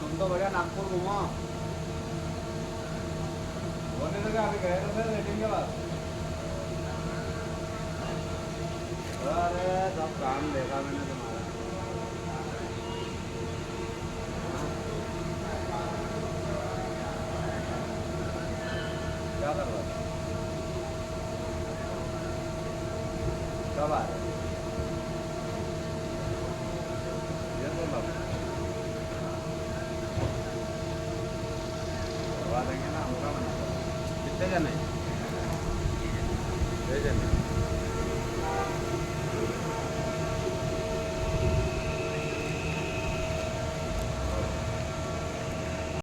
तुम तो बढ़िया नागपुर घूमो। बोलने लगे अभी गए थे रेटिंग के बाद। अरे सब काम देखा मैंने तुम्हारा। क्या कर रहा? कब आ रहे? ये बोला करवा देंगे ना, होगा ना। कितने जने? 6 जने।